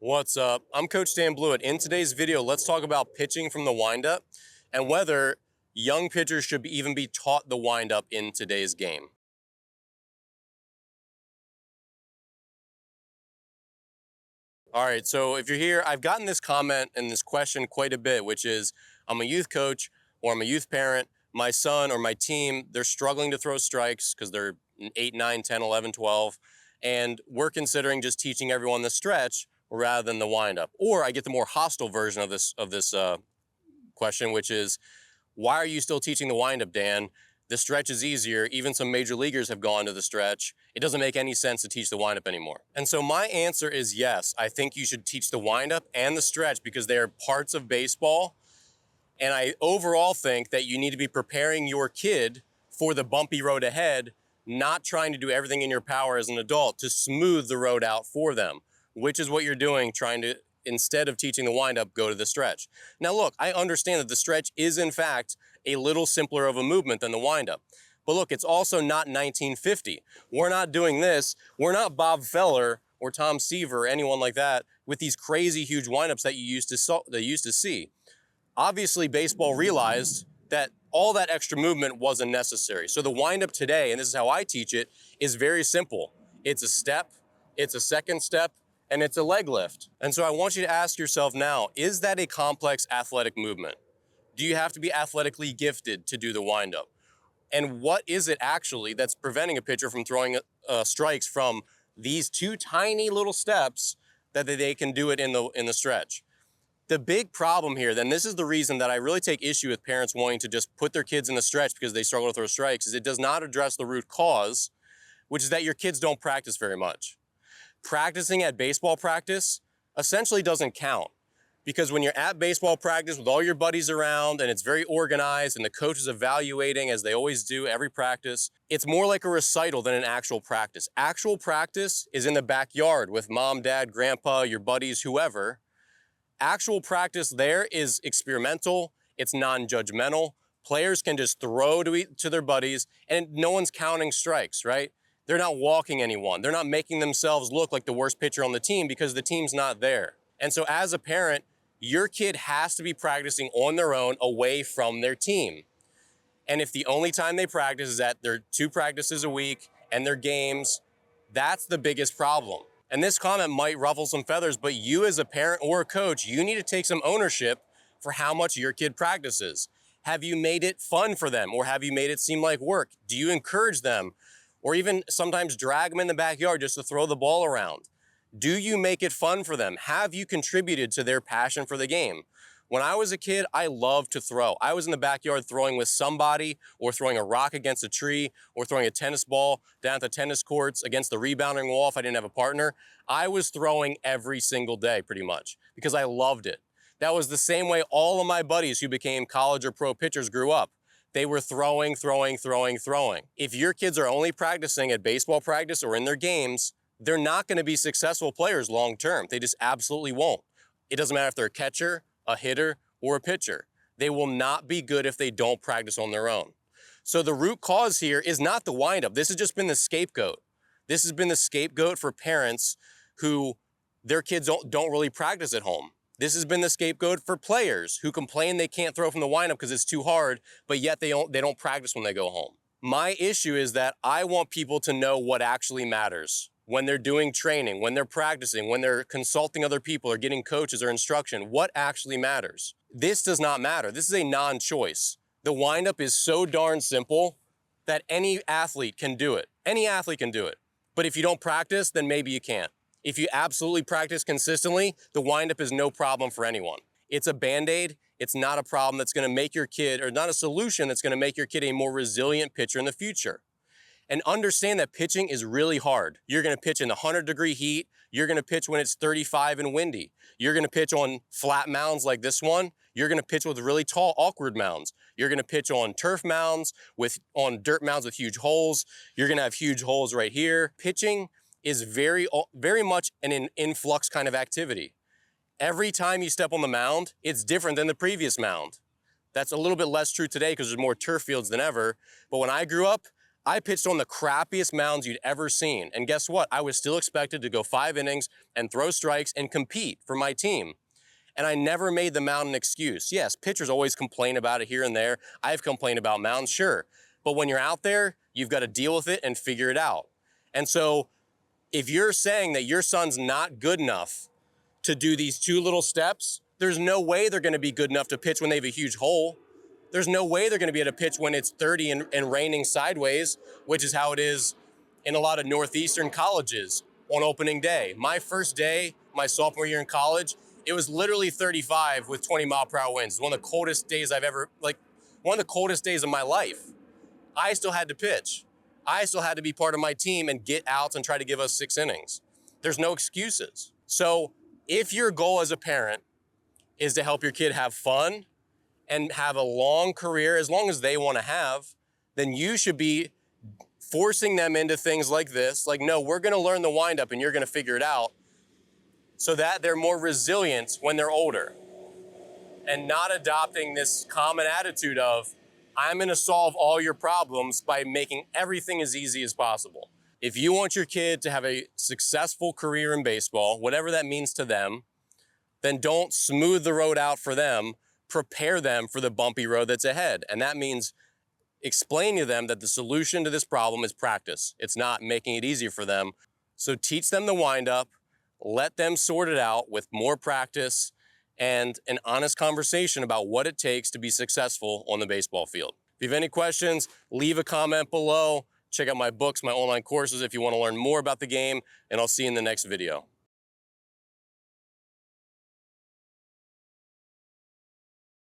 What's up? I'm Coach Dan Blewett. In today's video, let's talk about pitching from the windup and whether young pitchers should even be taught the windup in today's game. All right, so if you're here, I've gotten this comment and this question quite a bit, which is, I'm a youth coach or I'm a youth parent. My son or my team, they're struggling to throw strikes because they're 8, 9, 10, 11, 12, and we're considering just teaching everyone the stretch rather than the windup. Or I get the more hostile version of this question, which is, why are you still teaching the windup, Dan? The stretch is easier. Even some major leaguers have gone to the stretch. It doesn't make any sense to teach the windup anymore. And so my answer is yes. I think you should teach the windup and the stretch because they are parts of baseball. And I overall think that you need to be preparing your kid for the bumpy road ahead, not trying to do everything in your power as an adult to smooth the road out for them, which is what you're doing, trying to, instead of teaching the windup, go to the stretch. Now look, I understand that the stretch is in fact a little simpler of a movement than the windup. But look, it's also not 1950. We're not doing this. We're not Bob Feller or Tom Seaver or anyone like that with these crazy huge windups that you used to see. Obviously, baseball realized that all that extra movement wasn't necessary. So the windup today, and this is how I teach it, is very simple. It's a step, it's a second step, and it's a leg lift. And so I want you to ask yourself now, is that a complex athletic movement? Do you have to be athletically gifted to do the windup? And what is it actually that's preventing a pitcher from throwing strikes from these two tiny little steps that they can do it in the stretch? The big problem here, then this is the reason that I really take issue with parents wanting to just put their kids in the stretch because they struggle to throw strikes, is it does not address the root cause, which is that your kids don't practice very much. Practicing at baseball practice essentially doesn't count. Because when you're at baseball practice with all your buddies around and it's very organized and the coach is evaluating, as they always do every practice, it's more like a recital than an actual practice. Actual practice is in the backyard with mom, dad, grandpa, your buddies, whoever. Actual practice there is experimental, it's non-judgmental. Players can just throw to their buddies and no one's counting strikes, right? They're not walking anyone. They're not making themselves look like the worst pitcher on the team because the team's not there. And so as a parent, your kid has to be practicing on their own away from their team. And if the only time they practice is at their 2 practices a week and their games, that's the biggest problem. And this comment might ruffle some feathers, but you as a parent or a coach, you need to take some ownership for how much your kid practices. Have you made it fun for them, or have you made it seem like work? Do you encourage them, or even sometimes drag them in the backyard just to throw the ball around? Do you make it fun for them? Have you contributed to their passion for the game? When I was a kid, I loved to throw. I was in the backyard throwing with somebody, or throwing a rock against a tree, or throwing a tennis ball down at the tennis courts against the rebounding wall if I didn't have a partner. I was throwing every single day pretty much because I loved it. That was the same way all of my buddies who became college or pro pitchers grew up. They were throwing. If your kids are only practicing at baseball practice or in their games, they're not going to be successful players long term. They just absolutely won't. It doesn't matter if they're a catcher, a hitter, or a pitcher. They will not be good if they don't practice on their own. So the root cause here is not the windup. This has just been the scapegoat. This has been the scapegoat for parents who their kids don't really practice at home. This has been the scapegoat for players who complain they can't throw from the windup because it's too hard, but yet they don't practice when they go home. My issue is that I want people to know what actually matters. When they're doing training, when they're practicing, when they're consulting other people or getting coaches or instruction, what actually matters? This does not matter. This is a non-choice. The windup is so darn simple that any athlete can do it. Any athlete can do it. But if you don't practice, then maybe you can't. If you absolutely practice consistently, the windup is no problem for anyone. It's a Band-Aid. It's not a problem that's going to make your kid, or not a solution that's going to make your kid a more resilient pitcher in the future. And understand that pitching is really hard. You're going to pitch in the 100-degree heat. You're going to pitch when it's 35 and windy. You're going to pitch on flat mounds like this one. You're going to pitch with really tall, awkward mounds. You're going to pitch on turf mounds, on dirt mounds with huge holes. You're going to have huge holes right here. Pitching is very much an influx kind of activity. Every time you step on the mound, it's different than the previous mound. That's a little bit less true today because there's more turf fields than ever. But when I grew up, I pitched on the crappiest mounds you'd ever seen. And guess what? I was still expected to go 5 innings and throw strikes and compete for my team. And I never made the mound an excuse. Yes, pitchers always complain about it here and there. I've complained about mounds, sure. But when you're out there, you've got to deal with it and figure it out. And so if you're saying that your son's not good enough to do these 2 little steps, there's no way they're going to be good enough to pitch when they have a huge hole. There's no way they're going to be able to pitch when it's 30 and raining sideways, which is how it is in a lot of Northeastern colleges on opening day. My first day, my sophomore year in college, it was literally 35 with 20-mile-per-hour winds. It's one of the coldest days one of the coldest days of my life. I still had to pitch. I still had to be part of my team and get outs and try to give us 6 innings. There's no excuses. So if your goal as a parent is to help your kid have fun and have a long career, as long as they want to have, then you should be forcing them into things like this. Like, no, we're going to learn the windup and you're going to figure it out, so that they're more resilient when they're older. And not adopting this common attitude of, I'm going to solve all your problems by making everything as easy as possible. If you want your kid to have a successful career in baseball, whatever that means to them, then don't smooth the road out for them. Prepare them for the bumpy road that's ahead. And that means explain to them that the solution to this problem is practice. It's not making it easier for them. So teach them the windup, let them sort it out with more practice and an honest conversation about what it takes to be successful on the baseball field. If you have any questions, leave a comment below. Check out my books, my online courses if you want to learn more about the game, and I'll see you in the next video.